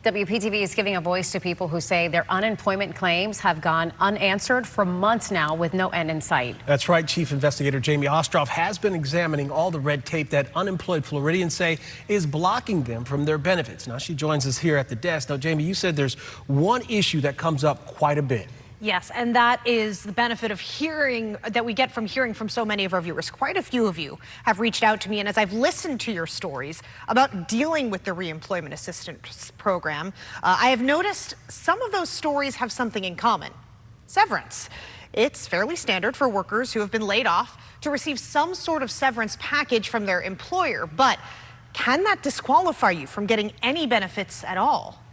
WPTV is giving a voice to people who say their unemployment claims have gone unanswered for months now with no end in sight. That's right. Chief Investigator Jamie Ostroff has been examining all the red tape that unemployed Floridians say is blocking them from their benefits. Now, she joins us here at the desk. Now, Jamie, you said there's one issue that comes up quite a bit. Yes, and that is the benefit of hearing that we get from hearing from so many of our viewers. Quite a few of you have reached out to me, and as I've listened to your stories about dealing with the reemployment assistance program, I have noticed some of those stories have something in common: severance. It's fairly standard for workers who have been laid off to receive some sort of severance package from their employer, but can that disqualify you from getting any benefits at all?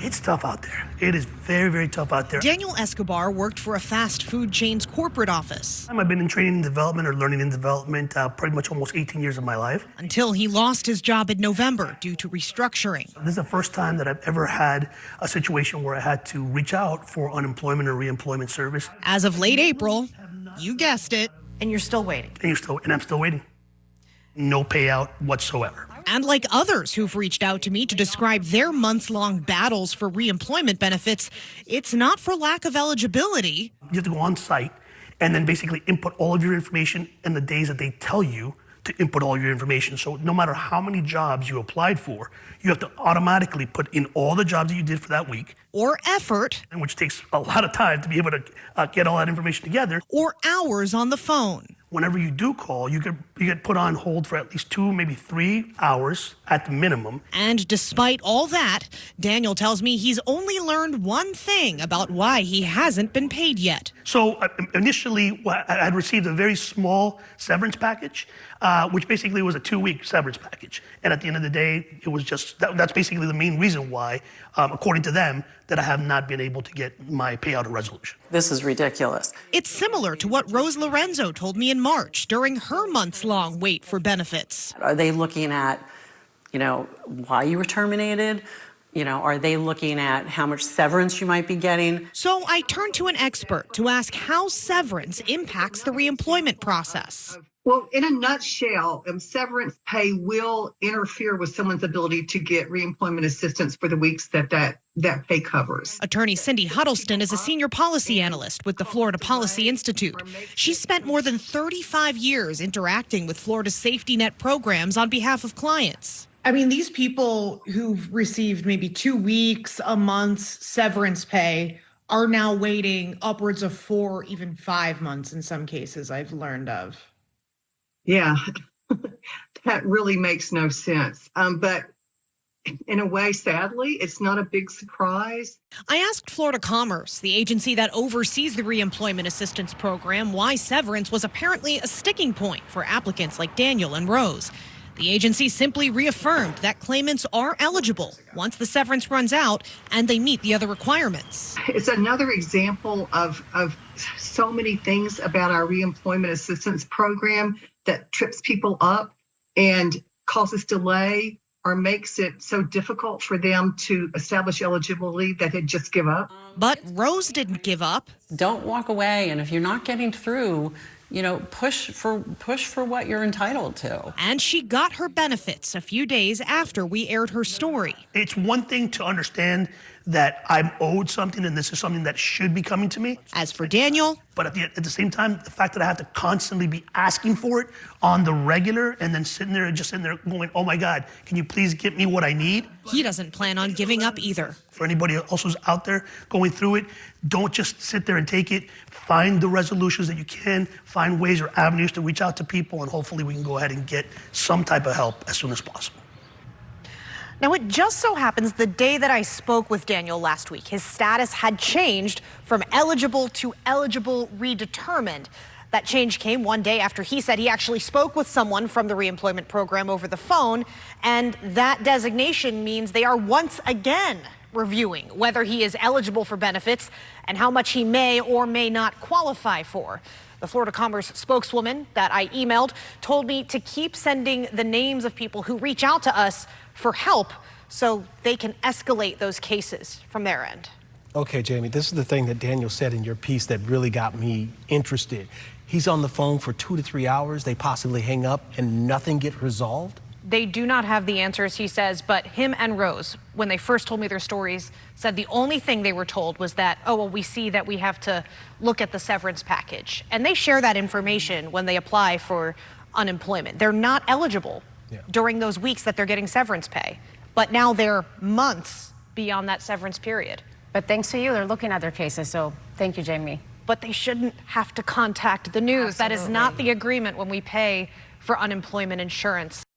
It's tough out there. It is very, very tough out there. Daniel Escobar worked for a fast food chain's corporate office. I've been in training and development or learning and development pretty much almost 18 years of my life. Until he lost his job in November due to restructuring. This is the first time that I've ever had a situation where I had to reach out for unemployment or reemployment service. As of late April, you guessed it, and you're still waiting. And I'm still waiting. No payout whatsoever. And like others who've reached out to me to describe their months-long battles for reemployment benefits, it's not for lack of eligibility. You have to go on site and then basically input all of your information in the days that they tell you to input all your information. So no matter how many jobs you applied for, you have to automatically put in all the jobs that you did for that week. Or effort. Which takes a lot of time to be able to get all that information together. Or hours on the phone. Whenever you do call, you get put on hold for at least 2, maybe 3 hours at the minimum. And despite all that, Daniel tells me he's only learned one thing about why he hasn't been paid yet. So initially, I had received a very small severance package, which basically was a 2-week severance package. And at the end of the day, it was just, that's basically the main reason why, according to them, that I have not been able to get my payout or resolution. This is ridiculous. It's similar to what Rose Lorenzo told me in March during her months-long wait for benefits. Are they looking at, why you were terminated? Are they looking at how much severance you might be getting? So I turned to an expert to ask how severance impacts the reemployment process. Well, in a nutshell, severance pay will interfere with someone's ability to get reemployment assistance for the weeks that pay covers. Attorney Cindy Huddleston is a senior policy analyst with the Florida Policy Institute. She spent more than 35 years interacting with Florida's safety net programs on behalf of clients. I mean, these people who've received maybe 2 weeks, a month's severance pay are now waiting upwards of 4, even 5 months in some cases I've learned of. Yeah, that really makes no sense. But in a way, sadly, it's not a big surprise. I asked Florida Commerce, the agency that oversees the reemployment assistance program, why severance was apparently a sticking point for applicants like Daniel and Rose. The agency simply reaffirmed that claimants are eligible once the severance runs out and they meet the other requirements. It's another example of so many things about our reemployment assistance program that trips people up and causes delay or makes it so difficult for them to establish eligibility that they just give up. But Rose didn't give up. Don't walk away, and if you're not getting through, push for what you're entitled to. And she got her benefits a few days after we aired her story. It's one thing to understand that I'm owed something and this is something that should be coming to me. As for Daniel, but at the same time, the fact that I have to constantly be asking for it on the regular and then sitting there going, oh my God, can you please get me what I need? He doesn't plan on giving up either. For anybody else who's out there going through it, don't just sit there and take it. Find the resolutions that you can, find ways or avenues to reach out to people, and hopefully we can go ahead and get some type of help as soon as possible. Now, it just so happens the day that I spoke with Daniel last week, his status had changed from eligible to eligible redetermined. That change came one day after he said he actually spoke with someone from the reemployment program over the phone, and that designation means they are once again reviewing whether he is eligible for benefits and how much he may or may not qualify for. The Florida Commerce spokeswoman that I emailed told me to keep sending the names of people who reach out to us for help so they can escalate those cases from their end. Okay, Jamie, this is the thing that Daniel said in your piece that really got me interested. He's on the phone for 2 to 3 hours. They possibly hang up and nothing gets resolved. They do not have the answers, he says, but him and Rose, when they first told me their stories, said the only thing they were told was that, oh, well, we see that we have to look at the severance package. And they share that information when they apply for unemployment. They're not eligible during those weeks that they're getting severance pay, but now they're months beyond that severance period. But thanks to you, they're looking at their cases, so thank you, Jamie. But they shouldn't have to contact the news. That is not the agreement when we pay for unemployment insurance.